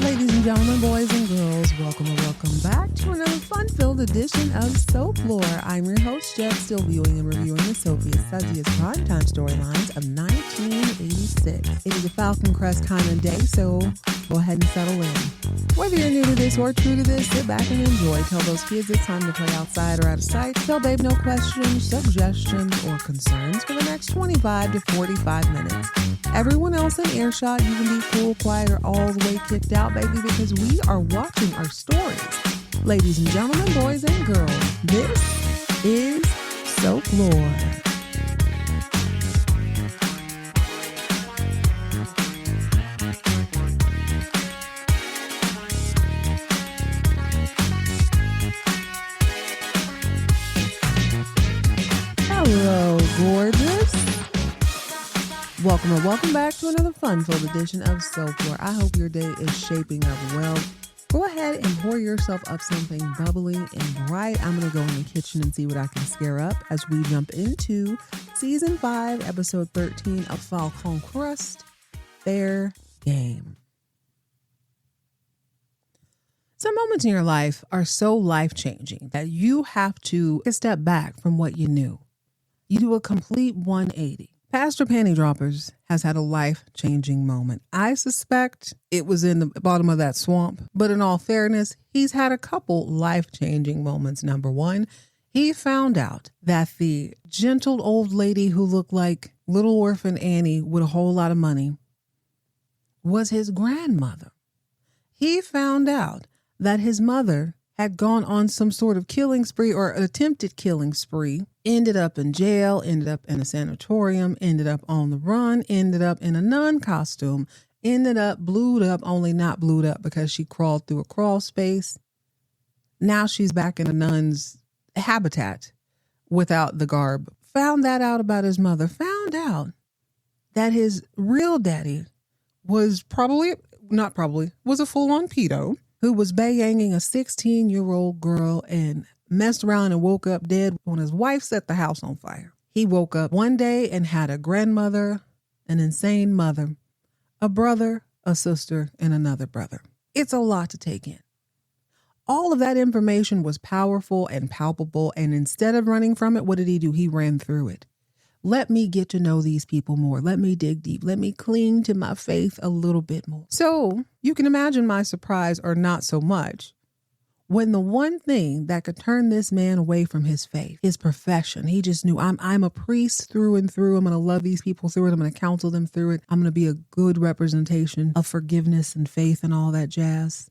Ladies and gentlemen, boys and girls, welcome back to another fun-filled edition of Soap Lore. I'm your host, Jeff, still viewing and reviewing the soapiest, sudziest primetime storylines of 1986. It is a Falcon Crest kind of day, so go ahead and settle in. Whether you're new to this or true to this, sit back and enjoy. Tell those kids it's time to play outside or out of sight. Tell babe no questions, suggestions, or concerns for the next 25 to 45 minutes. Everyone else in earshot, you can be cool, quiet, or all the way kicked out, baby, because we are watching our stories. Ladies and gentlemen, boys and girls, this is Soap Lore. Hello, gorgeous. Welcome back to another fun-filled edition of Soap Lore. I hope your day is shaping up well. Go ahead and pour yourself up something bubbly and bright. I'm going to go in the kitchen and see what I can scare up as we jump into Season 5, Episode 13 of Falcon Crest, Fair Game. Some moments in your life are so life-changing that you have to take a step back from what you knew. You do a complete 180. Pastor Panty Droppers has had a life-changing moment. I suspect it was in the bottom of that swamp, but in all fairness, he's had a couple life-changing moments. Number one, he found out that the gentle old lady who looked like little orphan Annie with a whole lot of money was his grandmother. He found out that his mother had gone on some sort of killing spree or attempted killing spree, ended up in jail, ended up in a sanatorium, ended up on the run, ended up in a nun costume, ended up blued up, only not blued up because she crawled through a crawl space. Now she's back in a nun's habitat without the garb. Found that out about his mother. Found out that his real daddy was was a full-on pedo who was banging a 16-year-old girl and messed around and woke up dead when his wife set the house on fire. He woke up one day and had a grandmother, an insane mother, a brother, a sister, and another brother. It's a lot to take in. All of that information was powerful and palpable, and instead of running from it, what did he do? He ran through it. Let me get to know these people more. Let me dig deep. Let me cling to my faith a little bit more. So you can imagine my surprise, or not so much, when the one thing that could turn this man away from his faith, his profession, he just knew, I'm a priest through and through. I'm going to love these people through it. I'm going to counsel them through it. I'm going to be a good representation of forgiveness and faith and all that jazz.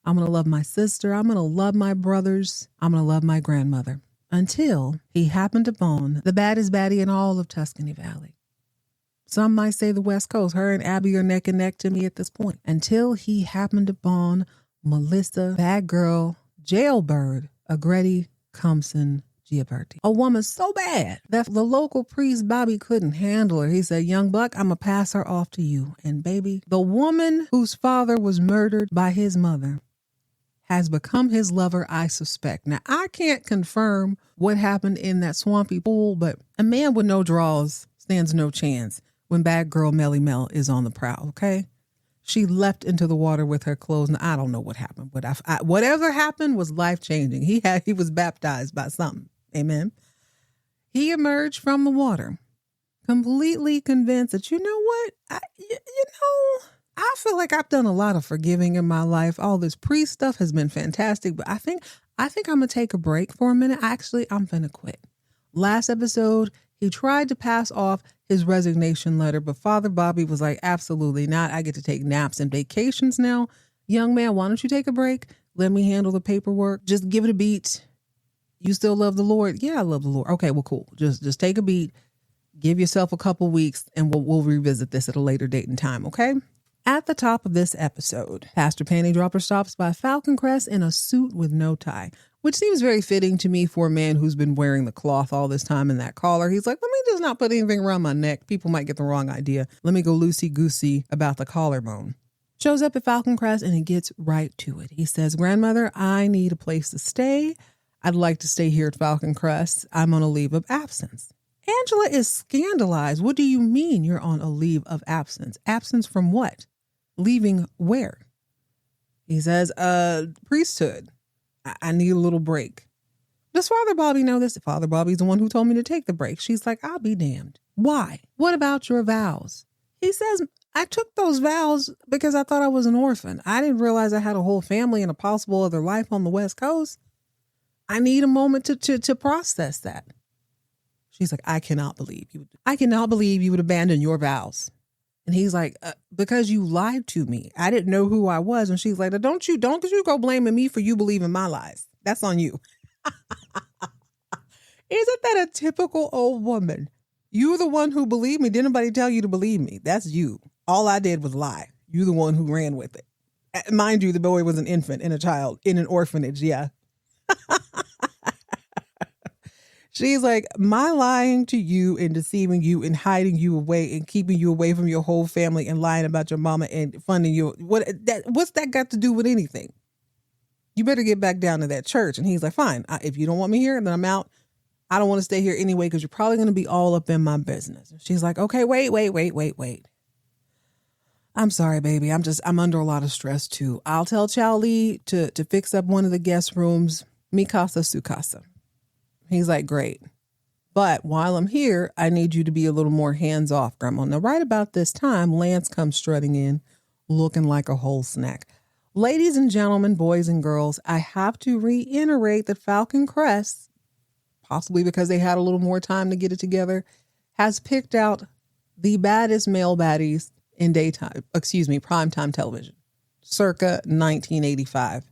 I'm going to love my sister. I'm going to love my brothers. I'm going to love my grandmother. Until he happened upon the baddest baddie in all of Tuscany Valley. Some might say the West Coast. Her and Abby are neck and neck to me at this point. Until he happened upon Melissa, bad girl, jailbird, Agretti Compson Ep13. A woman so bad that the local priest, Bobby, couldn't handle her. He said, young buck, I'm going to pass her off to you. And baby, the woman whose father was murdered by his mother has become his lover, I suspect. Now, I can't confirm what happened in that swampy pool, but a man with no draws stands no chance when bad girl Melly Mel is on the prowl, okay? She leapt into the water with her clothes. Now, I don't know what happened, but whatever happened was life-changing. He was baptized by something. Amen. He emerged from the water, completely convinced that, you know what? I feel like I've done a lot of forgiving in my life. All this priest stuff has been fantastic, but I think I'm going to take a break for a minute. I'm going to quit. Last episode, he tried to pass off his resignation letter, but Father Bobby was like, absolutely not. I get to take naps and vacations now. Young man, why don't you take a break? Let me handle the paperwork. Just give it a beat. You still love the Lord? Yeah, I love the Lord. Okay, well, cool. Just take a beat. Give yourself a couple weeks and we'll revisit this at a later date and time, okay? At the top of this episode, Pastor Panty Dropper stops by Falcon Crest in a suit with no tie, which seems very fitting to me for a man who's been wearing the cloth all this time in that collar. He's like, let me just not put anything around my neck. People might get the wrong idea. Let me go loosey-goosey about the collarbone. Shows up at Falcon Crest and he gets right to it. He says, grandmother, I need a place to stay. I'd like to stay here at Falcon Crest. I'm on a leave of absence. Angela is scandalized. What do you mean you're on a leave of absence? Absence from what? Leaving where? He says, priesthood, I need a little break. Does Father Bobby know this? Father Bobby's the one who told me to take the break. She's like, I'll be damned. Why? What about your vows? He says, I took those vows because I thought I was an orphan. I didn't realize I had a whole family and a possible other life on the West Coast. I need a moment to process that. She's like, I cannot believe you would abandon your vows. And he's like, because you lied to me. I didn't know who I was. And she's like, don't you go blaming me for you believing my lies. That's on you. Isn't that a typical old woman? You're the one who believed me. Didn't anybody tell you to believe me? That's you. All I did was lie. You're the one who ran with it. Mind you, the boy was an infant and a child in an orphanage. Yeah. She's like, my lying to you and deceiving you and hiding you away and keeping you away from your whole family and lying about your mama and funding you. What's that got to do with anything? You better get back down to that church. And he's like, fine. If you don't want me here, then I'm out. I don't want to stay here anyway because you're probably going to be all up in my business. She's like, okay, wait. I'm sorry, baby. I'm under a lot of stress too. I'll tell Chow Lee to fix up one of the guest rooms. Mi casa, su casa. He's like, great. But while I'm here, I need you to be a little more hands off, Grandma. Now, right about this time, Lance comes strutting in looking like a whole snack. Ladies and gentlemen, boys and girls, I have to reiterate that Falcon Crest, possibly because they had a little more time to get it together, has picked out the baddest male baddies in primetime television, circa 1985.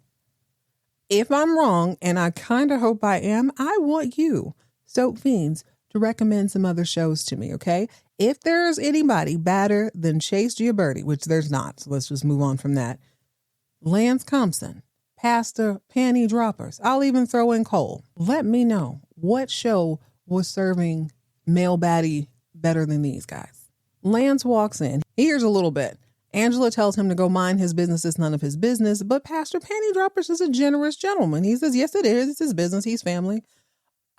If I'm wrong, and I kind of hope I am, I want you, Soap Fiends, to recommend some other shows to me, okay? If there's anybody badder than Chase Giaberti, which there's not, so let's just move on from that, Lance Compson, Pastor Panty Droppers, I'll even throw in Cole. Let me know what show was serving male baddie better than these guys. Lance walks in. He hears a little bit. Angela tells him to go mind his business. It's none of his business. But Pastor Panty Droppers is a generous gentleman. He says, yes, it is. It's his business. He's family.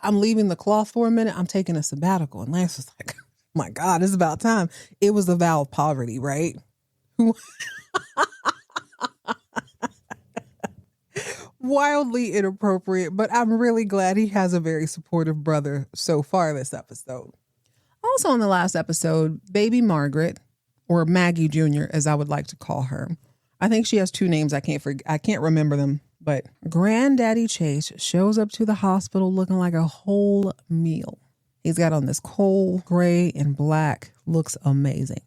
I'm leaving the cloth for a minute. I'm taking a sabbatical. And Lance was like, oh my God, it's about time. It was the vow of poverty, right? Wildly inappropriate, but I'm really glad he has a very supportive brother so far this episode. Also in the last episode, baby Margaret, or Maggie Jr., as I would like to call her. I think she has two names. I can't remember them, but Granddaddy Chase shows up to the hospital looking like a whole meal. He's got on this coal gray and black, looks amazing.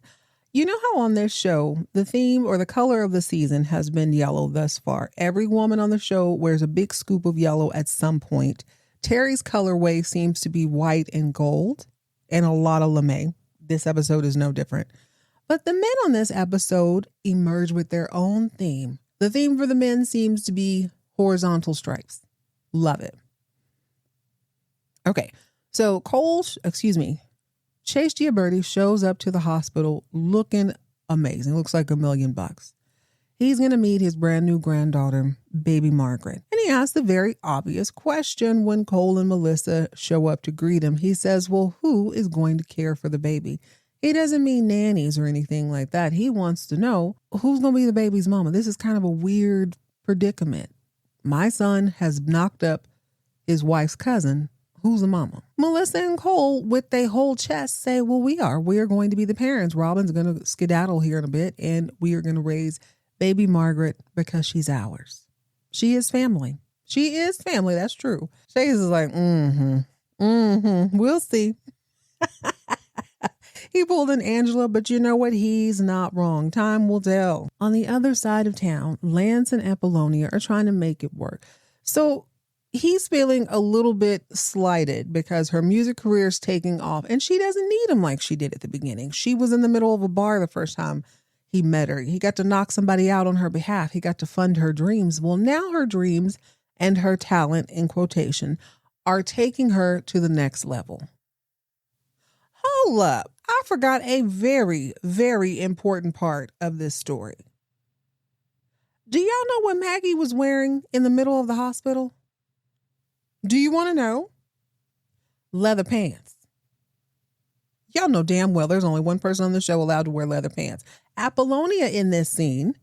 You know how on this show, the theme or the color of the season has been yellow thus far. Every woman on the show wears a big scoop of yellow at some point. Terry's colorway seems to be white and gold and a lot of lame. This episode is no different. But the men on this episode emerge with their own theme. The theme for the men seems to be horizontal stripes. Love it. Okay, so Chase Giaberti shows up to the hospital looking amazing. Looks like $1 million. He's going to meet his brand new granddaughter, baby Margaret. And he asks the very obvious question when Cole and Melissa show up to greet him. He says, well, who is going to care for the baby? He doesn't mean nannies or anything like that. He wants to know who's going to be the baby's mama. This is kind of a weird predicament. My son has knocked up his wife's cousin. Who's the mama? Melissa and Cole, with their whole chest, say, well, we are going to be the parents. Robin's going to skedaddle here in a bit, and we are going to raise baby Margaret because she's ours. She is family. She is family. That's true. Chase is like, we'll see. He pulled in Angela, but you know what? He's not wrong. Time will tell. On the other side of town, Lance and Apollonia are trying to make it work. So he's feeling a little bit slighted because her music career is taking off and she doesn't need him like she did at the beginning. She was in the middle of a bar the first time he met her. He got to knock somebody out on her behalf. He got to fund her dreams. Well, now her dreams and her talent, in quotation, are taking her to the next level. Hold up. I forgot a very, very important part of this story. Do y'all know what Maggie was wearing in the middle of the hospital? Do you want to know? Leather pants. Y'all know damn well there's only one person on the show allowed to wear leather pants. Apollonia in this scene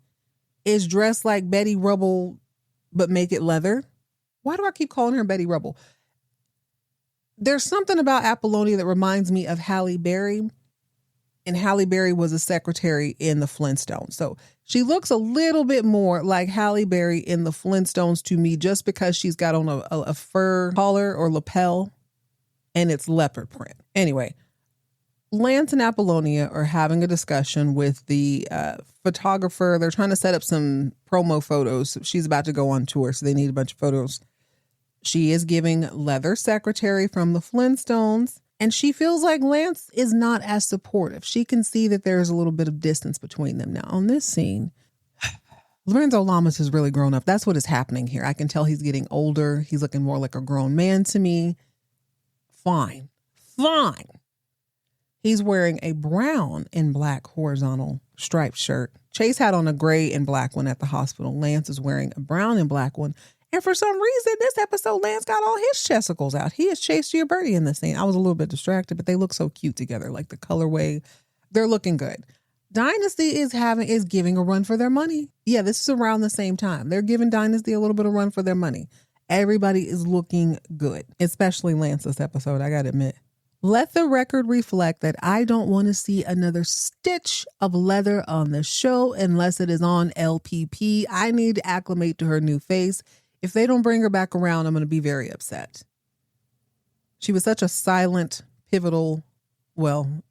is dressed like Betty Rubble, but make it leather. Why do I keep calling her Betty Rubble? There's something about Apollonia that reminds me of Halle Berry. And Halle Berry was a secretary in the Flintstones. So she looks a little bit more like Halle Berry in the Flintstones to me, just because she's got on a fur collar or lapel and it's leopard print. Anyway, Lance and Apollonia are having a discussion with the photographer. They're trying to set up some promo photos. She's about to go on tour, so they need a bunch of photos. She is giving leather secretary from the Flintstones. And she feels like Lance is not as supportive. She can see that there's a little bit of distance between them. Now, on this scene, Lorenzo Lamas has really grown up. That's what is happening here. I can tell he's getting older. He's looking more like a grown man to me. Fine. He's wearing a brown and black horizontal striped shirt. Chase had on a gray and black one at the hospital. Lance is wearing a brown and black one. And for some reason, this episode, Lance got all his chesticles out. He is Chase Giaberti in this scene. I was a little bit distracted, but they look so cute together. Like the colorway, they're looking good. Dynasty is giving a run for their money. Yeah, this is around the same time. They're giving Dynasty a little bit of run for their money. Everybody is looking good, especially Lance this episode, I gotta admit. Let the record reflect that I don't want to see another stitch of leather on the show unless it is on LPP. I need to acclimate to her new face. If they don't bring her back around, I'm going to be very upset. She was such a silent, pivotal,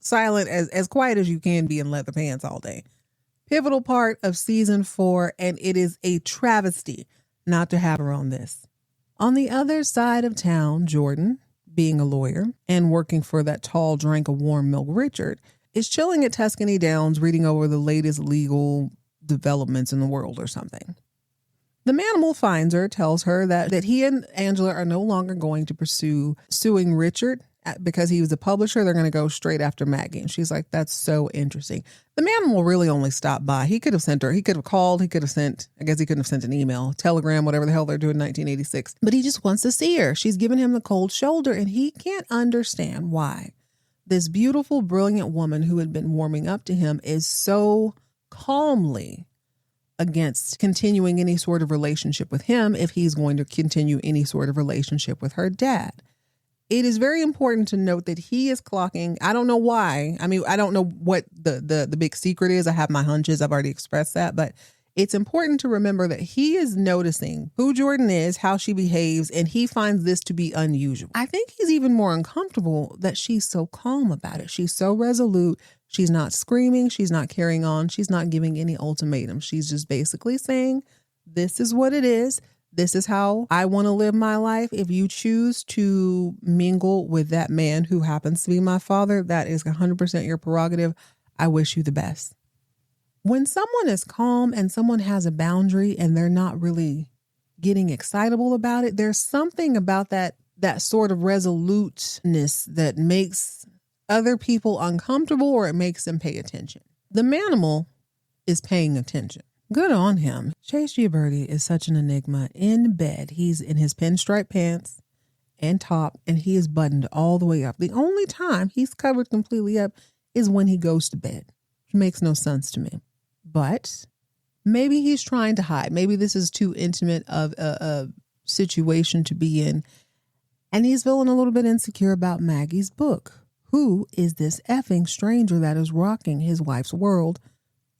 silent as quiet as you can be in leather pants all day. Pivotal part of season 4, and it is a travesty not to have her on this. On the other side of town, Jordan, being a lawyer and working for that tall drink of warm milk Richard, is chilling at Tuscany Downs reading over the latest legal developments in the world or something. The manimal finds her, tells her that he and Angela are no longer going to pursue suing Richard because he was a publisher. They're going to go straight after Maggie. And she's like, that's so interesting. The manimal really only stopped by. He could have sent her. He could have called. He could have sent, I guess he couldn't have sent an email, telegram, whatever the hell they're doing in 1986. But he just wants to see her. She's giving him the cold shoulder, and he can't understand why this beautiful, brilliant woman who had been warming up to him is so calmly against continuing any sort of relationship with him if he's going to continue any sort of relationship with her dad. It is very important to note that he is clocking. I don't know why. I mean, I don't know what the big secret is. I have my hunches. I've already expressed that, but it's important to remember that he is noticing who Jordan is, how she behaves, and he finds this to be unusual. I think he's even more uncomfortable that she's so calm about it. She's so resolute. She's not screaming. She's not carrying on. She's not giving any ultimatum. She's just basically saying, this is what it is. This is how I want to live my life. If you choose to mingle with that man who happens to be my father, that is 100% your prerogative. I wish you the best. When someone is calm and someone has a boundary and they're not really getting excitable about it, there's something about that sort of resoluteness that makes other people uncomfortable, or it makes them pay attention. The manimal is paying attention. Good on him. Chase Giaberti is such an enigma. In bed, he's in his pinstripe pants and top, and he is buttoned all the way up. The only time he's covered completely up is when he goes to bed, which makes no sense to me. But maybe he's trying to hide. Maybe this is too intimate of a situation to be in, and he's feeling a little bit insecure about Maggie's book. Who is this effing stranger that is rocking his wife's world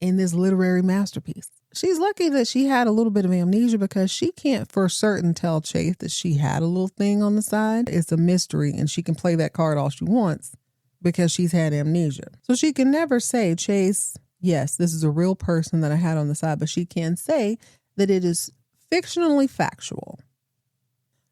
in this literary masterpiece? She's lucky that she had a little bit of amnesia, because she can't for certain tell Chase that she had a little thing on the side. It's a mystery, and she can play that card all she wants because she's had amnesia. So she can never say, Chase, yes, this is a real person that I had on the side, but she can say that it is fictionally factual.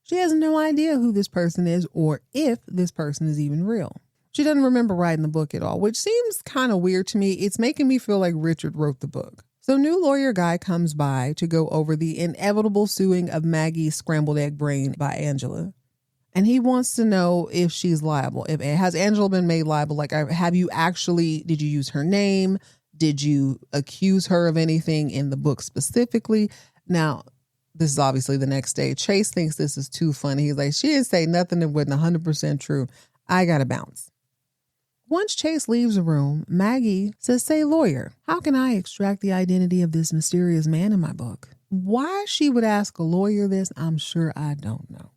She has no idea who this person is or if this person is even real. She doesn't remember writing the book at all, which seems kind of weird to me. It's making me feel like Richard wrote the book. So new lawyer guy comes by to go over the inevitable suing of Maggie's scrambled egg brain by Angela. And he wants to know if she's liable. Has Angela been made liable? Like, did you use her name? Did you accuse her of anything in the book specifically? Now, this is obviously the next day. Chase thinks this is too funny. He's like, she didn't say nothing that wasn't 100% true. I got to bounce. Once Chase leaves the room, Maggie says, "Say, lawyer, how can I extract the identity of this mysterious man in my book?" Why she would ask a lawyer this, I'm sure I don't know.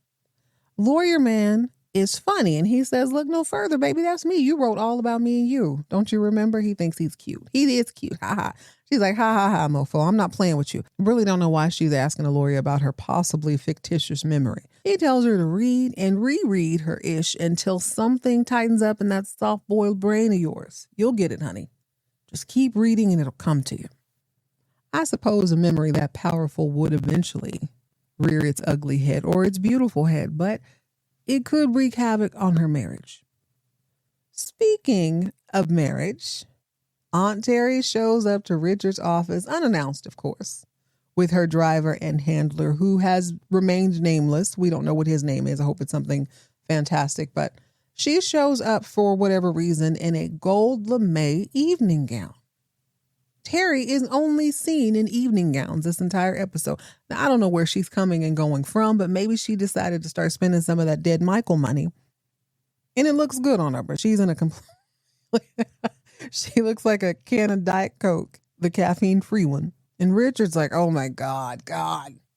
Lawyer man is funny, and he says, "Look no further, baby. That's me. You wrote all about me and you. Don't you remember?" He thinks he's cute. He is cute. Ha ha. She's like, "Ha ha ha, mofo. I'm not playing with you." Really don't know why she's asking a lawyer about her possibly fictitious memory. He tells her to read and reread her ish until something tightens up in that soft-boiled brain of yours. You'll get it, honey. Just keep reading and it'll come to you. I suppose a memory that powerful would eventually rear its ugly head or its beautiful head, but it could wreak havoc on her marriage. Speaking of marriage, Aunt Terry shows up to Richard's office, unannounced, of course, with her driver and handler, who has remained nameless. We don't know what his name is. I hope it's something fantastic, but she shows up for whatever reason in a gold lame evening gown. Terry is only seen in evening gowns this entire episode. Now, I don't know where she's coming and going from, but maybe she decided to start spending some of that dead Michael money. And it looks good on her, but she's in a complete... She looks like a can of Diet Coke, the caffeine-free one. And Richard's like, "Oh my God,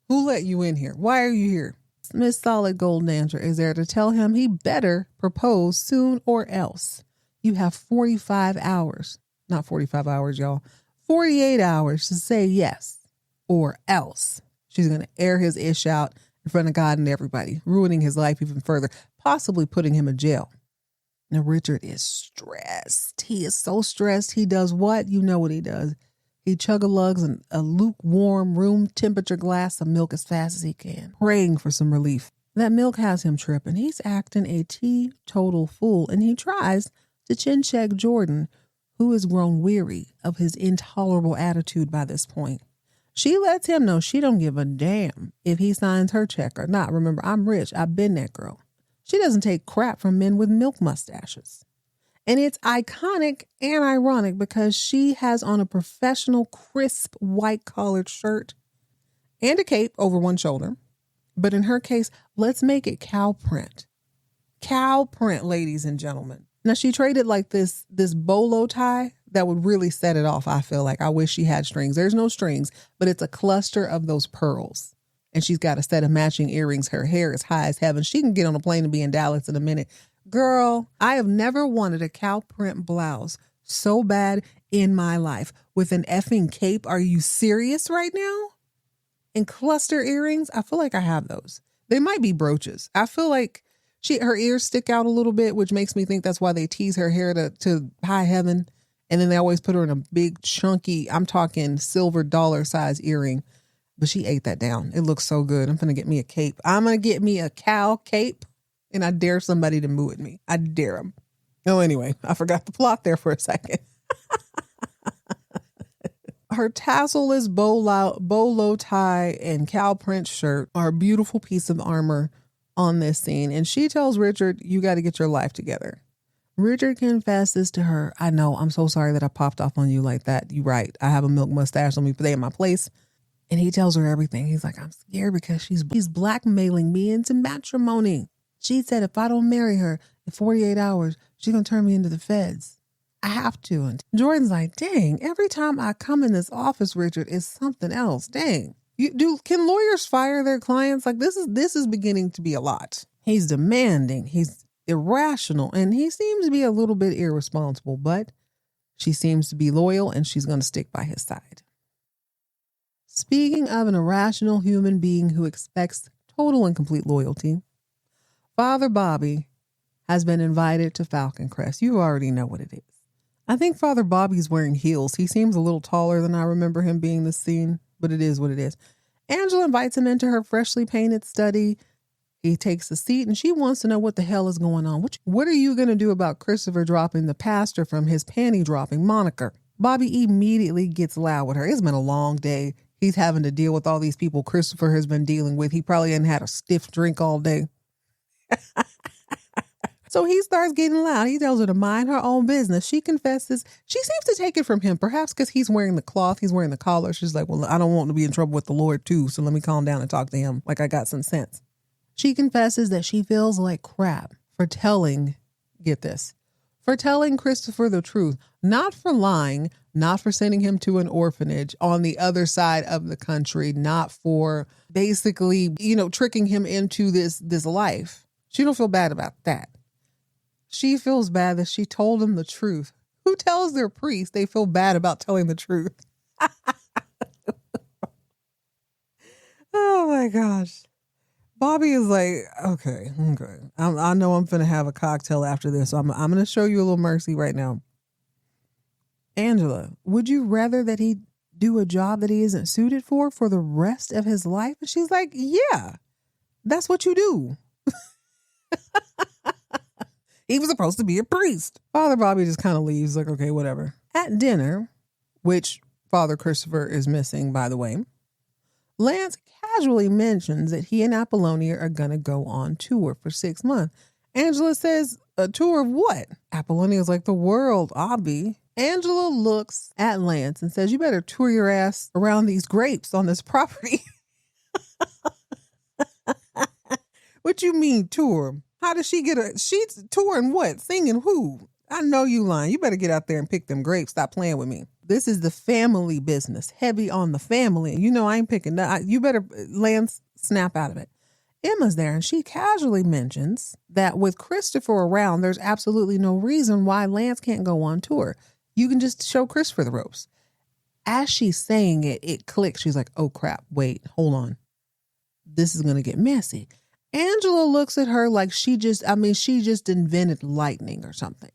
who let you in here? Why are you here?" Miss Solid Gold Dancer is there to tell him he better propose soon or else. You have 45 hours. Not 45 hours, y'all. 48 hours to say yes or else. She's going to air his ish out in front of God and everybody, ruining his life even further, possibly putting him in jail. Now, Richard is stressed. He is so stressed. He does what? You know what he does. He chug-a-lugs a lukewarm room temperature glass of milk as fast as he can, praying for some relief. That milk has him tripping. He's acting a teetotal fool, and he tries to chin-check Jordan, who has grown weary of his intolerable attitude by this point. She lets him know she don't give a damn if he signs her check or not. Remember, I'm rich. I've been that girl. She doesn't take crap from men with milk mustaches. And it's iconic and ironic because she has on a professional, crisp, white-collared shirt and a cape over one shoulder. But in her case, let's make it cow print. Cow print, ladies and gentlemen. Now, she traded like this bolo tie that would really set it off, I feel like. I wish she had strings. There's no strings, but it's a cluster of those pearls. And she's got a set of matching earrings. Her hair is high as heaven. She can get on a plane and be in Dallas in a minute. Girl, I have never wanted a cow print blouse so bad in my life. With an effing cape, are you serious right now? And cluster earrings, I feel like I have those. They might be brooches. I feel like her ears stick out a little bit, which makes me think that's why they tease her hair to high heaven. And then they always put her in a big, chunky, I'm talking silver dollar size earring. But she ate that down. It looks so good. I'm going to get me a cape. I'm going to get me a cow cape. And I dare somebody to moo at me. I dare them. Oh, anyway, I forgot the plot there for a second. Her tassel-less bolo tie and cow print shirt are a beautiful piece of armor on this scene. And she tells Richard, "You got to get your life together." Richard confesses to her, "I know, I'm so sorry that I popped off on you like that. You're right. I have a milk mustache. Let me stay in my place." And he tells her everything. He's like, "I'm scared because she's blackmailing me into matrimony. She said if I don't marry her in 48 hours, she's going to turn me into the feds. I have to." And Jordan's like, "Dang, every time I come in this office, Richard, it's something else. Dang. Can lawyers fire their clients? Like this is beginning to be a lot." He's demanding, he's irrational, and he seems to be a little bit irresponsible, but she seems to be loyal and she's going to stick by his side. Speaking of an irrational human being who expects total and complete loyalty, Father Bobby has been invited to Falcon Crest. You already know what it is. I think Father Bobby's wearing heels. He seems a little taller than I remember him being this scene, but it is what it is. Angela invites him into her freshly painted study. He takes a seat and she wants to know what the hell is going on. What are you going to do about Christopher dropping the pastor from his panty dropping moniker? Bobby immediately gets loud with her. It's been a long day. He's having to deal with all these people Christopher has been dealing with. He probably hadn't had a stiff drink all day. So he starts getting loud. He tells her to mind her own business. She confesses. She seems to take it from him, perhaps because he's wearing the cloth. He's wearing the collar. She's like, "Well, I don't want to be in trouble with the Lord too, so let me calm down and talk to him like I got some sense." She confesses that she feels like crap for telling, get this, for telling Christopher the truth, not for lying, not for sending him to an orphanage on the other side of the country, not for basically, tricking him into this life. She don't feel bad about that. She feels bad that she told him the truth. Who tells their priest they feel bad about telling the truth? Oh my gosh. Bobby is like, okay. I know I'm finna have a cocktail after this, so I'm gonna show you a little mercy right now. Angela, would you rather that he do a job that he isn't suited for the rest of his life? And she's like, yeah, that's what you do. He was supposed to be a priest. Father Bobby just kind of leaves like, okay, whatever. At dinner, which Father Christopher is missing, by the way, Lance casually mentions that he and Apollonia are going to go on tour for 6 months. Angela says, a tour of what? Apollonia's like, the world, Abby. Angela looks at Lance and says, you better tour your ass around these grapes on this property. What you mean tour? How does she get she's touring what? Singing who? I know you lying. You better get out there and pick them grapes. Stop playing with me. This is the family business. Heavy on the family. I ain't picking that. You better, Lance, snap out of it. Emma's there and she casually mentions that with Christopher around, there's absolutely no reason why Lance can't go on tour. You can just show Christopher the ropes. As she's saying it, it clicks. She's like, oh crap, wait, hold on. This is going to get messy. Angela looks at her like she just invented lightning or something.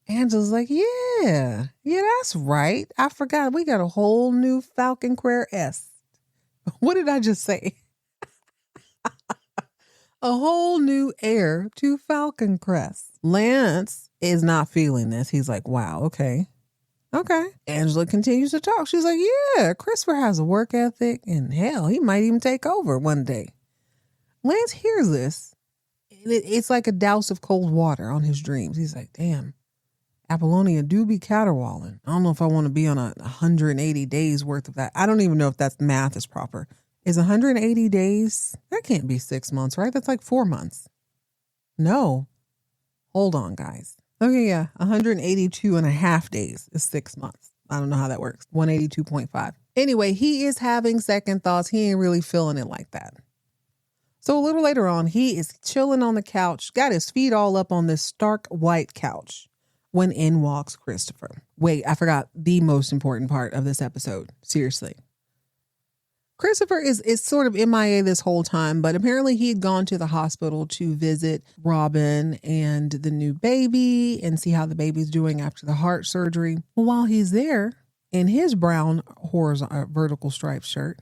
Angela's like, yeah, that's right. I forgot. We got a whole new Falcon Crest. What did I just say? A whole new heir to Falcon Crest. Lance is not feeling this. He's like, wow, okay. Angela continues to talk. She's like, yeah, Christopher has a work ethic and hell, he might even take over one day. Lance hears this. It's like a douse of cold water on his dreams. He's like, damn, Apollonia do be caterwauling. I don't know if I want to be on 180 days worth of that. I don't even know if that's math is proper. Is 180 days? That can't be 6 months, right? That's like 4 months. No. Hold on, guys. Okay, yeah. 182 and a half days is 6 months. I don't know how that works. 182.5. Anyway, he is having second thoughts. He ain't really feeling it like that. So a little later on, he is chilling on the couch, got his feet all up on this stark white couch when in walks Christopher. Wait, I forgot the most important part of this episode. Seriously. Christopher is sort of MIA this whole time, but apparently he had gone to the hospital to visit Robin and the new baby and see how the baby's doing after the heart surgery. While he's there, in his brown vertical striped shirt,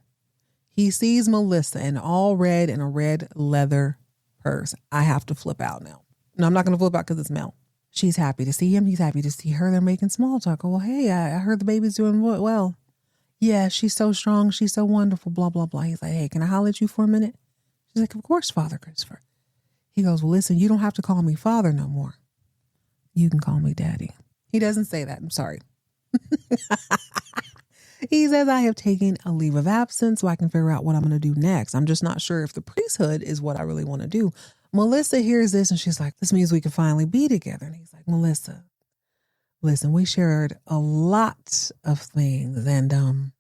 he sees Melissa in all red in a red leather purse. I have to flip out now. No, I'm not going to flip out because it's Mel. She's happy to see him. He's happy to see her. They're making small talk. Well, hey, I heard the baby's doing well. Yeah, she's so strong. She's so wonderful, blah, blah, blah. He's like, hey, can I holler at you for a minute? She's like, of course, Father Christopher. He goes, well, listen, you don't have to call me father no more. You can call me daddy. He doesn't say that. I'm sorry. He says, I have taken a leave of absence so I can figure out what I'm going to do next. I'm just not sure if the priesthood is what I really want to do. Melissa hears this and she's like, this means we can finally be together. And he's like, Melissa, listen, we shared a lot of things and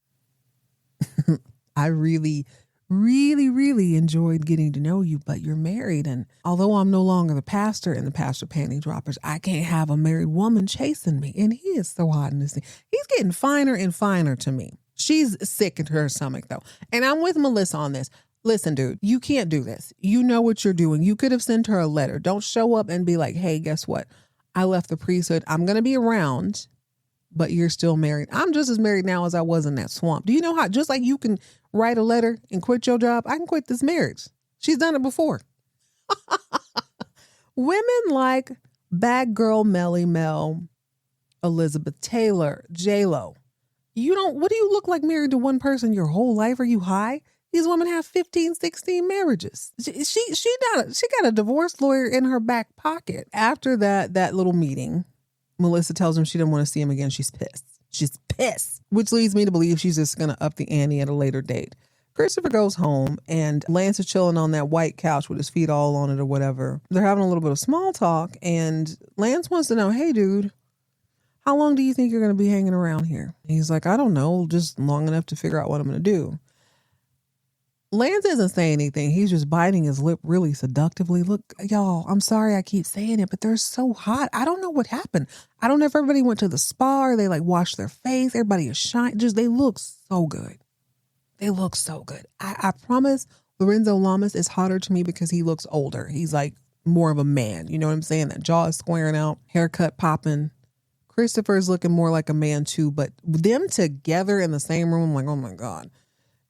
I really, really, really enjoyed getting to know you, but you're married. And although I'm no longer the pastor and the pastor panty droppers, I can't have a married woman chasing me. And he is so hot in this thing. He's getting finer and finer to me. She's sick in her stomach though. And I'm with Melissa on this. Listen, dude, you can't do this. You know what you're doing. You could have sent her a letter. Don't show up and be like, hey, guess what? I left the priesthood. I'm going to be around, but you're still married. I'm just as married now as I was in that swamp. Do you know how, just like you can write a letter and quit your job, I can quit this marriage. She's done it before. Women like Bad Girl Melly Mel, Elizabeth Taylor, J-Lo. What do you look like married to one person your whole life? Are you high? These women have 15, 16 marriages. She got a divorce lawyer in her back pocket. After that little meeting, Melissa tells him she didn't want to see him again. She's pissed. Which leads me to believe she's just going to up the ante at a later date. Christopher goes home and Lance is chilling on that white couch with his feet all on it or whatever. They're having a little bit of small talk and Lance wants to know, hey, dude, how long do you think you're going to be hanging around here? And he's like, I don't know, just long enough to figure out what I'm going to do. Lance isn't saying anything. He's just biting his lip really seductively. Look, y'all, I'm sorry I keep saying it, but they're so hot. I don't know what happened. I don't know if everybody went to the spa or they like washed their face. Everybody is shine. Just, they look so good. They look so good. I promise Lorenzo Lamas is hotter to me because he looks older. He's like more of a man. You know what I'm saying? That jaw is squaring out, haircut popping. Christopher's looking more like a man too, but them together in the same room, I'm like, oh my God.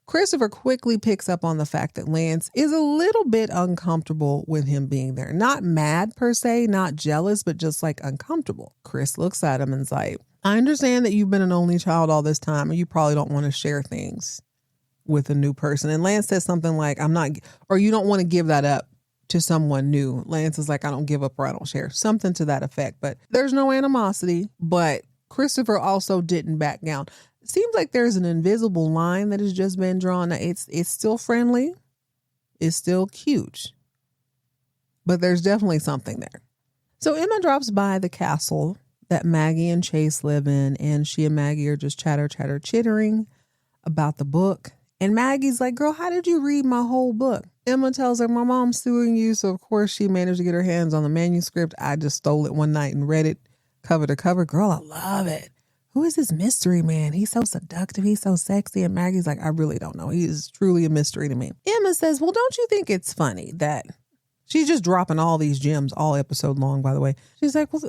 Christopher quickly picks up on the fact that Lance is a little bit uncomfortable with him being there. Not mad per se, not jealous, but just like uncomfortable. Chris looks at him and is like, I understand that you've been an only child all this time and you probably don't want to share things with a new person. And Lance says something like, I'm not, or you don't want to give that up to someone new. Lance is like, I don't give up or I don't share. Something to that effect. But there's no animosity. But Christopher also didn't back down. Seems like there's an invisible line that has just been drawn. It's still friendly. It's still cute. But there's definitely something there. So Emma drops by the castle that Maggie and Chase live in, and she and Maggie are just chittering about the book. And Maggie's like, girl, how did you read my whole book? Emma tells her, my mom's suing you. So of course she managed to get her hands on the manuscript. I just stole it one night and read it cover to cover. Girl, I love it. Who is this mystery man? He's so seductive. He's so sexy. And Maggie's like, I really don't know. He is truly a mystery to me. Emma says, well, don't you think it's funny that she's just dropping all these gems all episode long, by the way. She's like, well,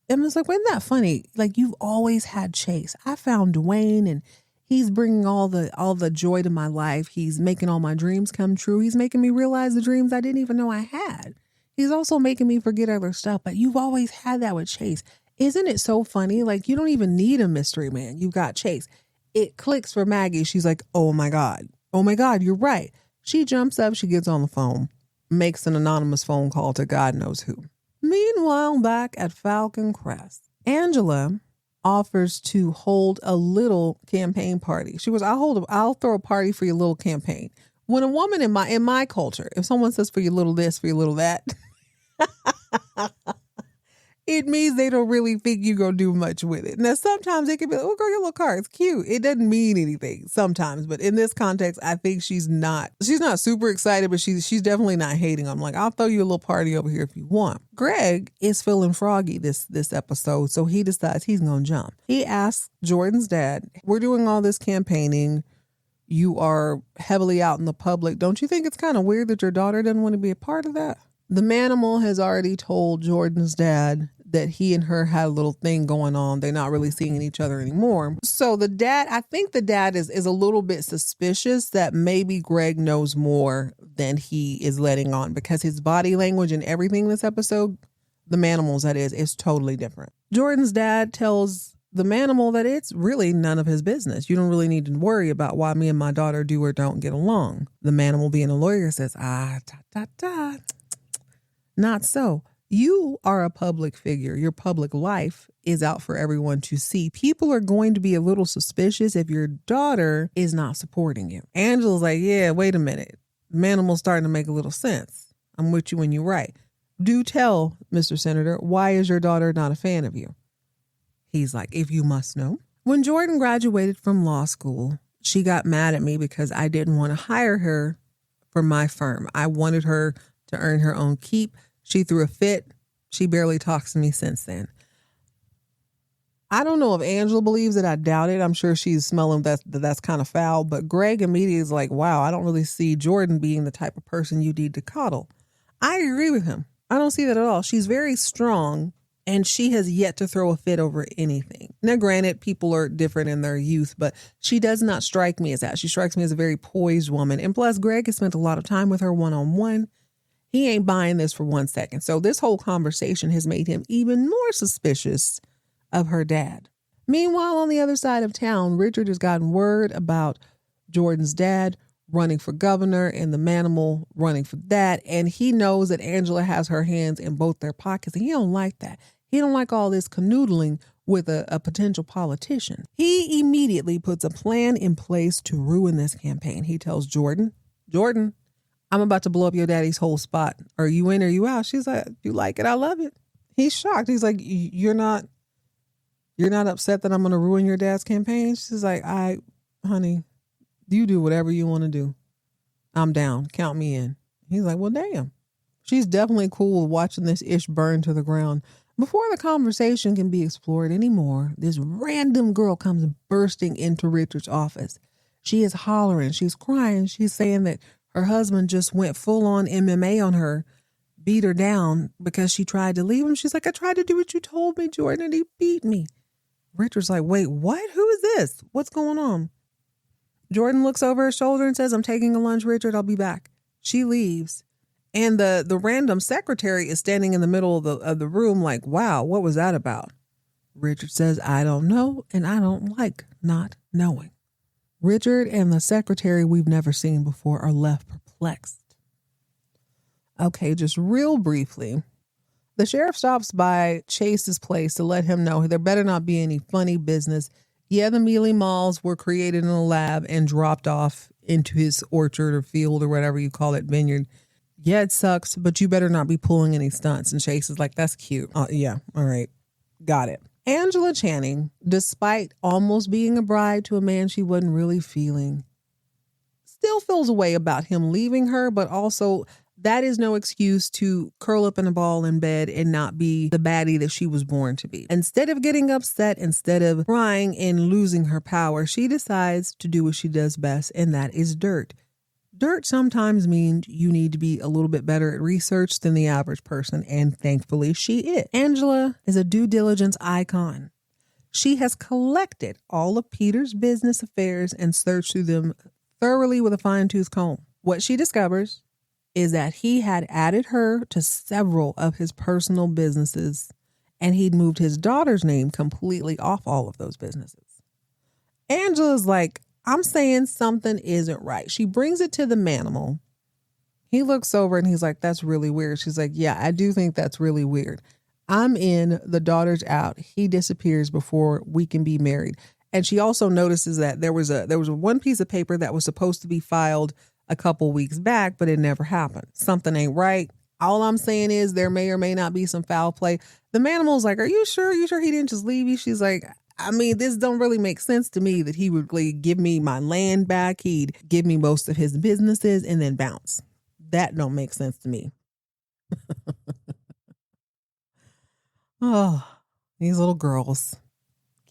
Emma's like, wasn't that funny? Like, you've always had Chase. I found Dwayne and he's bringing all the joy to my life. He's making all my dreams come true. He's making me realize the dreams I didn't even know I had. He's also making me forget other stuff. But you've always had that with Chase. Isn't it so funny? Like, you don't even need a mystery man. You've got Chase. It clicks for Maggie. She's like, oh my God. Oh my God, you're right. She jumps up. She gets on the phone, makes an anonymous phone call to God knows who. Meanwhile, back at Falcon Crest, Angela offers to hold a little campaign party. She goes, I'll throw a party for your little campaign. When a woman in my culture, if someone says for your little this, for your little that, it means they don't really think you're going to do much with it. Now, sometimes it can be, oh, girl, your little car is cute. It doesn't mean anything sometimes. But in this context, I think she's not super excited, but she's definitely not hating. I'm like, I'll throw you a little party over here if you want. Greg is feeling froggy this episode, so he decides he's going to jump. He asks Jordan's dad, we're doing all this campaigning. You are heavily out in the public. Don't you think it's kind of weird that your daughter doesn't want to be a part of that? The manimal has already told Jordan's dad that he and her had a little thing going on. They're not really seeing each other anymore. So I think the dad is a little bit suspicious that maybe Greg knows more than he is letting on, because his body language and everything in this episode, the manimals that is totally different. Jordan's dad tells the manimal that it's really none of his business. You don't really need to worry about why me and my daughter do or don't get along. The manimal, being a lawyer, says, not so. You are a public figure. Your public life is out for everyone to see. People are going to be a little suspicious if your daughter is not supporting you. Angela's like, yeah, wait a minute. Manimal's starting to make a little sense. I'm with you when you're right. Do tell, Mr. Senator, why is your daughter not a fan of you? He's like, if you must know. When Jordan graduated from law school, she got mad at me because I didn't want to hire her for my firm. I wanted her to earn her own keep. She threw a fit. She barely talks to me since then. I don't know if Angela believes it. I doubt it. I'm sure she's smelling that's kind of foul. But Greg immediately is like, wow, I don't really see Jordan being the type of person you need to coddle. I agree with him. I don't see that at all. She's very strong and she has yet to throw a fit over anything. Now, granted, people are different in their youth, but she does not strike me as that. She strikes me as a very poised woman. And plus, Greg has spent a lot of time with her one-on-one. He ain't buying this for 1 second. So this whole conversation has made him even more suspicious of her dad. Meanwhile, on the other side of town, Richard has gotten word about Jordan's dad running for governor and the manimal running for that. And he knows that Angela has her hands in both their pockets and he don't like that. He don't like all this canoodling with a potential politician. He immediately puts a plan in place to ruin this campaign. He tells Jordan, I'm about to blow up your daddy's whole spot. Are you in or you out? She's like, you like it? I love it. He's shocked. He's like, you're not upset that I'm going to ruin your dad's campaign? She's like, honey, you do whatever you want to do. I'm down. Count me in. He's like, well, damn. She's definitely cool with watching this ish burn to the ground. Before the conversation can be explored anymore, this random girl comes bursting into Richard's office. She is hollering. She's crying. She's saying that her husband just went full on MMA on her, beat her down because she tried to leave him. She's like, I tried to do what you told me, Jordan, and he beat me. Richard's like, wait, what? Who is this? What's going on? Jordan looks over her shoulder and says, I'm taking a lunch, Richard. I'll be back. She leaves. And the random secretary is standing in the middle of the room like, wow, what was that about? Richard says, I don't know, and I don't like not knowing. Richard and the secretary we've never seen before are left perplexed. Okay, just real briefly. The sheriff stops by Chase's place to let him know there better not be any funny business. Yeah, the mealy malls were created in a lab and dropped off into his orchard or field or whatever you call it, vineyard. Yeah, it sucks, but you better not be pulling any stunts. And Chase is like, that's cute. Yeah, all right. Got it. Angela Channing, despite almost being a bride to a man she wasn't really feeling, still feels a way about him leaving her, but also that is no excuse to curl up in a ball in bed and not be the baddie that she was born to be. Instead of getting upset, instead of crying and losing her power, she decides to do what she does best, and that is dirt. Dirt sometimes means you need to be a little bit better at research than the average person, and thankfully she is. Angela is a due diligence icon. She has collected all of Peter's business affairs and searched through them thoroughly with a fine-tooth comb. What she discovers is that he had added her to several of his personal businesses, and he'd moved his daughter's name completely off all of those businesses. Angela's like, I'm saying something isn't right. She brings it to the manimal. He looks over and he's like, that's really weird. She's like, yeah, I do think that's really weird. I'm in, the daughter's out. He disappears before we can be married. And she also notices that there was one piece of paper that was supposed to be filed a couple weeks back, but it never happened. Something ain't right. All I'm saying is there may or may not be some foul play. The manimal's like, are you sure? You sure he didn't just leave you? She's like, I mean, this don't really make sense to me that he would really give me my land back. He'd give me most of his businesses and then bounce. That don't make sense to me. Oh, these little girls.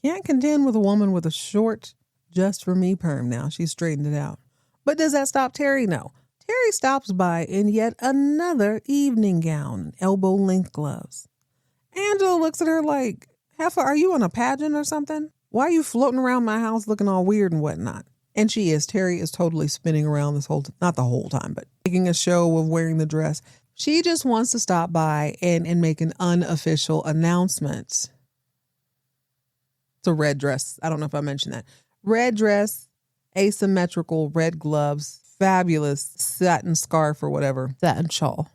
Can't contend with a woman with a short, just for me perm now. She's straightened it out. But does that stop Terry? No. Terry stops by in yet another evening gown, elbow-length gloves. Angela looks at her like, Heifer, are you in a pageant or something? Why are you floating around my house looking all weird and whatnot? And she is. Terry is totally spinning around this whole, not the whole time, but making a show of wearing the dress. She just wants to stop by and make an unofficial announcement. It's a red dress. I don't know if I mentioned that. Red dress, asymmetrical red gloves, fabulous satin scarf or whatever, satin shawl.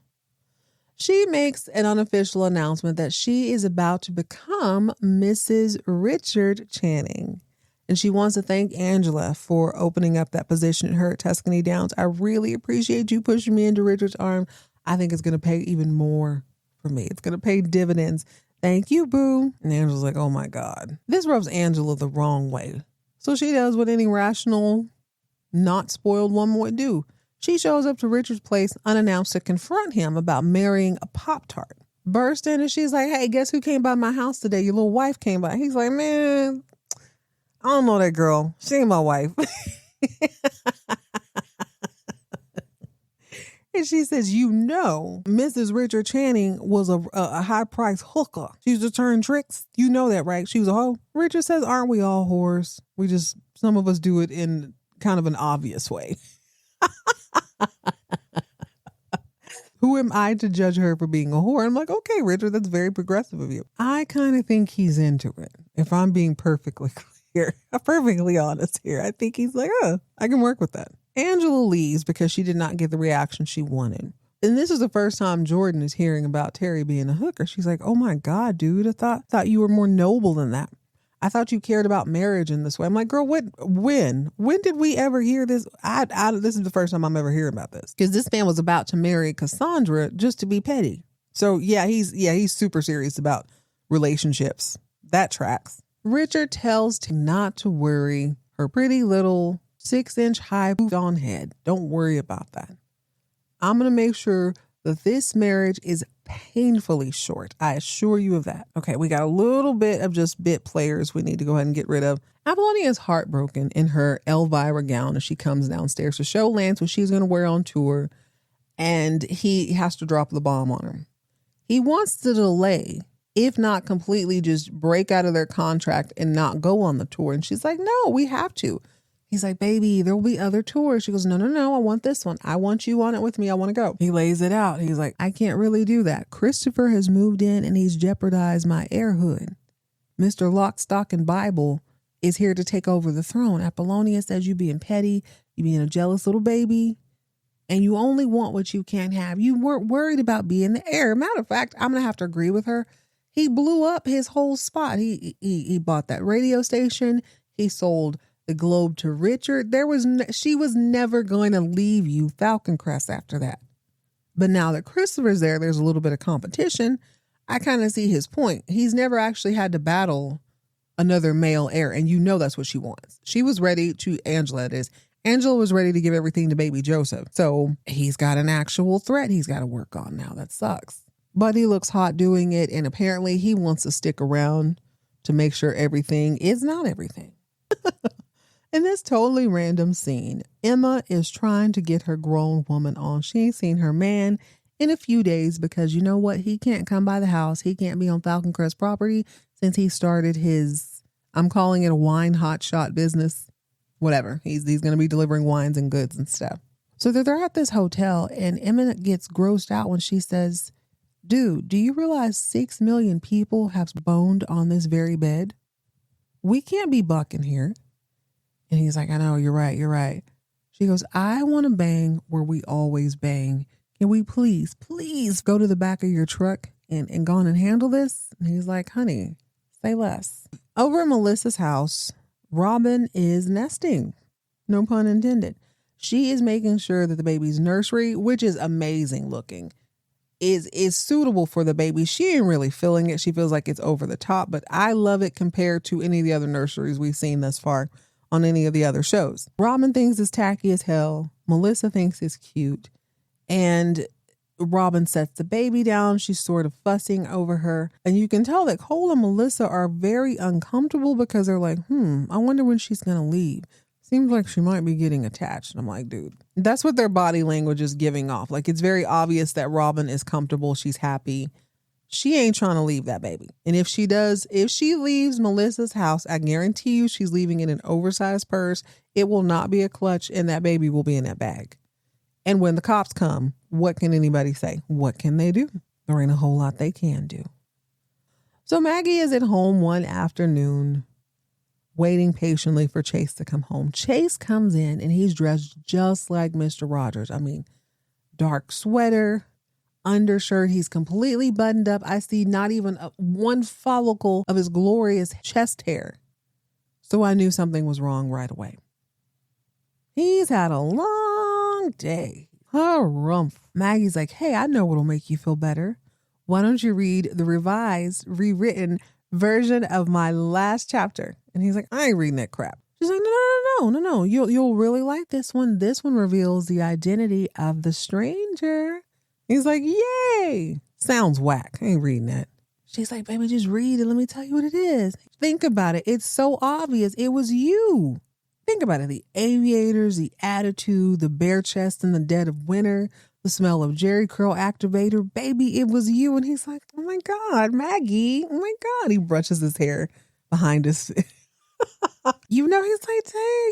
She makes an unofficial announcement that she is about to become Mrs. Richard Channing. And she wants to thank Angela for opening up that position at her at Tuscany Downs. I really appreciate you pushing me into Richard's arm. I think it's going to pay even more for me. It's going to pay dividends. Thank you, boo. And Angela's like, oh my God. This rubs Angela the wrong way. So she does what any rational, not spoiled woman would do. She shows up to Richard's place unannounced to confront him about marrying a Pop-Tart. Burst in and she's like, hey, guess who came by my house today? Your little wife came by. He's like, man, I don't know that girl. She ain't my wife. And she says, you know, Mrs. Richard Channing was a high-priced hooker. She used to turn tricks. You know that, right? She was a hoe. Richard says, aren't we all whores? Some of us do it in kind of an obvious way. Who am I to judge her for being a whore? I'm like, okay, Richard, that's very progressive of you. I kind of think he's into it. If I'm being perfectly clear, I'm perfectly honest here. I think he's like, I can work with that. Angela leaves because she did not get the reaction she wanted. And this is the first time Jordan is hearing about Terry being a hooker. She's like, oh my God, dude, I thought you were more noble than that. I thought you cared about marriage in this way. I'm like, girl, when did we ever hear this? This is the first time I'm ever hearing about this. Because this man was about to marry Cassandra just to be petty. So yeah, he's super serious about relationships. That tracks. Richard tells Tim not to worry her pretty little 6-inch high on head. Don't worry about that. I'm going to make sure that this marriage is painfully short. I assure you of that. Okay, we got a little bit of just bit players we need to go ahead and get rid of. Apollonia is heartbroken in her Elvira gown as she comes downstairs to show Lance what she's going to wear on tour, and he has to drop the bomb on her. He wants to delay, if not completely just break out of their contract and not go on the tour. And she's like, no, we have to. He's like, baby, there will be other tours. She goes, no, I want this one. I want you on it with me. I want to go. He lays it out. He's like, I can't really do that. Christopher has moved in and he's jeopardized my heirhood. Mr. Lock, Stock, and Bible is here to take over the throne. Apollonia says you being petty, you being a jealous little baby, and you only want what you can't have. You weren't worried about being the heir. Matter of fact, I'm going to have to agree with her. He blew up his whole spot. He bought that radio station. He sold the Globe to Richard. She was never going to leave you Falcon Crest after that. But now that Christopher's there's a little bit of competition. I kind of see his point. He's never actually had to battle another male heir. And you know that's what she wants. She was ready to, Angela was ready to give everything to baby Joseph. So he's got an actual threat he's got to work on now. That sucks. But he looks hot doing it. And apparently he wants to stick around to make sure everything is not everything. In this totally random scene, Emma is trying to get her grown woman on. She ain't seen her man in a few days because you know what? He can't come by the house. He can't be on Falcon Crest property since he started his, I'm calling it a wine hotshot business. Whatever. He's going to be delivering wines and goods and stuff. So they're at this hotel and Emma gets grossed out when she says, dude, do you realize 6 million people have boned on this very bed? We can't be bucking here. And he's like, I know, you're right. She goes, I want to bang where we always bang. Can we please go to the back of your truck and go on and handle this? And he's like, honey, say less. Over at Melissa's house, Robin is nesting. No pun intended. She is making sure that the baby's nursery, which is amazing looking, is suitable for the baby. She ain't really feeling it. She feels like it's over the top, but I love it compared to any of the other nurseries we've seen thus far on any of the other shows. Robin thinks it's tacky as hell. Melissa thinks it's cute. And Robin sets the baby down. She's sort of fussing over her. And you can tell that Cole and Melissa are very uncomfortable because they're like, I wonder when she's going to leave. Seems like she might be getting attached. And I'm like, dude, that's what their body language is giving off. Like, it's very obvious that Robin is comfortable. She's happy. She ain't trying to leave that baby. And if she leaves Melissa's house, I guarantee you she's leaving in an oversized purse. It will not be a clutch and that baby will be in that bag. And when the cops come, what can anybody say? What can they do? There ain't a whole lot they can do. So Maggie is at home one afternoon, waiting patiently for Chase to come home. Chase comes in and he's dressed just like Mr. Rogers. I mean, dark sweater, undershirt. He's completely buttoned up. I see not even one follicle of his glorious chest hair. So I knew something was wrong right away. He's had a long day. Harumph. Maggie's like, hey, I know what'll make you feel better. Why don't you read the rewritten version of my last chapter? And he's like, I ain't reading that crap. She's like, no. You'll really like this one. This one reveals the identity of the stranger. He's like, yay. Sounds whack. I ain't reading that. She's like, baby, just read it. Let me tell you what it is. Think about it. It's so obvious. It was you. Think about it. The aviators, the attitude, the bare chest in the dead of winter, the smell of Jerry Curl activator. Baby, it was you. And he's like, oh my God, Maggie. Oh my God. He brushes his hair behind his. He's like, hey,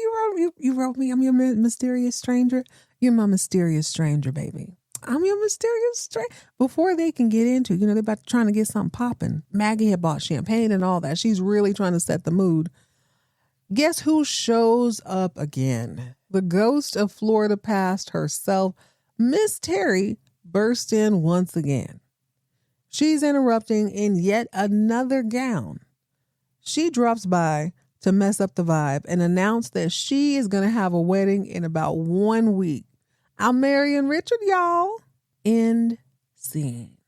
you wrote me. I'm your mysterious stranger. You're my mysterious stranger, baby. I'm your mysterious stranger. Before they can get into, they're about trying to get something popping. Maggie had bought champagne and all that. She's really trying to set the mood. Guess who shows up again? The ghost of Florida past herself, Miss Terry, burst in once again. She's interrupting in yet another gown. She drops by to mess up the vibe and announce that she is going to have a wedding in about 1 week. I'm marrying Richard, y'all. End scene.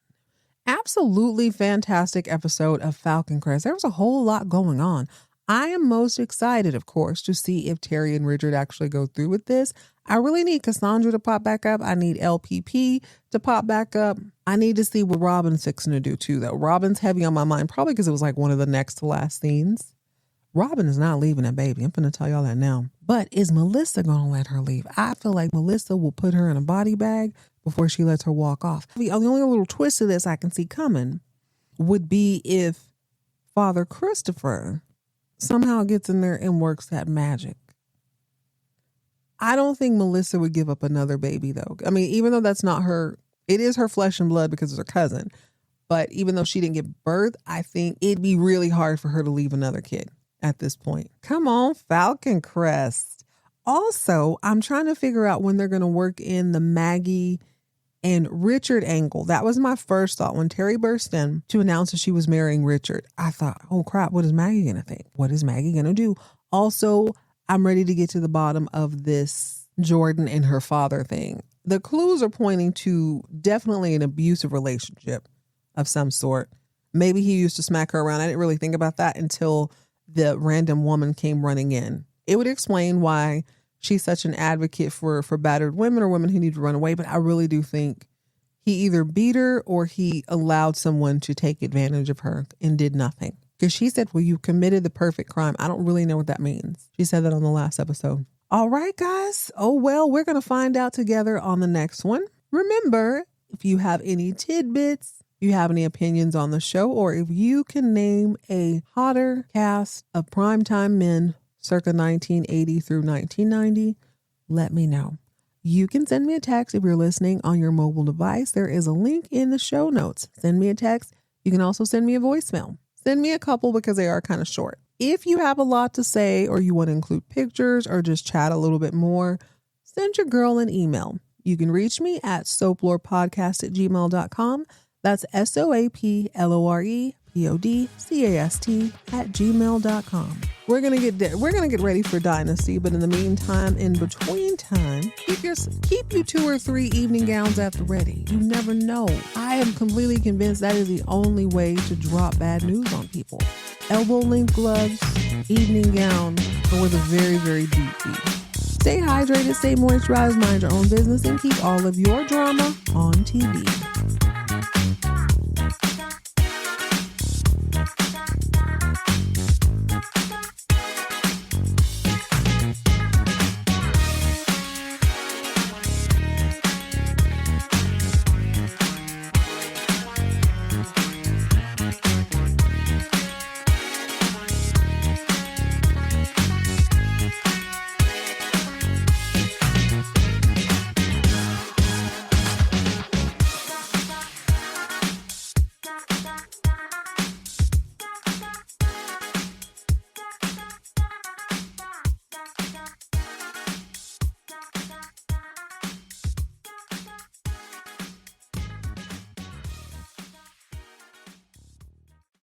Absolutely fantastic episode of Falcon Crest. There was a whole lot going on. I am most excited, of course, to see if Terry and Richard actually go through with this. I really need Cassandra to pop back up. I need LPP to pop back up. I need to see what Robin's fixing to do too, though. Robin's heavy on my mind, probably because it was like one of the next to last scenes. Robin is not leaving that baby. I'm going to tell y'all that now. But is Melissa going to let her leave? I feel like Melissa will put her in a body bag before she lets her walk off. The only little twist of this I can see coming would be if Father Christopher somehow gets in there and works that magic. I don't think Melissa would give up another baby, though. I mean, even though that's not her, it is her flesh and blood because it's her cousin. But even though she didn't give birth, I think it'd be really hard for her to leave another kid at this point. Come on, Falcon Crest. Also, I'm trying to figure out when they're going to work in the Maggie and Richard angle. That was my first thought. When Terry burst in to announce that she was marrying Richard, I thought, oh crap, what is Maggie going to think? What is Maggie going to do? Also, I'm ready to get to the bottom of this Jordan and her father thing. The clues are pointing to definitely an abusive relationship of some sort. Maybe he used to smack her around. I didn't really think about that until the random woman came running in. It would explain why she's such an advocate for battered women or women who need to run away. But I really do think he either beat her or he allowed someone to take advantage of her and did nothing. Because she said, well, you committed the perfect crime. I don't really know what that means. She said that on the last episode. All right, guys. Oh, well, we're going to find out together on the next one. Remember, if you have any tidbits, you have any opinions on the show, or if you can name a hotter cast of primetime men circa 1980 through 1990, let me know. You can send me a text if you're listening on your mobile device. There is a link in the show notes. Send me a text. You can also send me a voicemail. Send me a couple because they are kind of short. If you have a lot to say or you want to include pictures or just chat a little bit more, send your girl an email. You can reach me at soaplorepodcast@gmail.com. That's soaplorepodcast@gmail.com. We're gonna get ready for Dynasty, but in the meantime, in between time, keep you 2 or 3 evening gowns at the ready. You never know. I am completely convinced that is the only way to drop bad news on people. Elbow length gloves, evening gown, or the very, very deep tea. Stay hydrated, stay moisturized, mind your own business, and keep all of your drama on TV.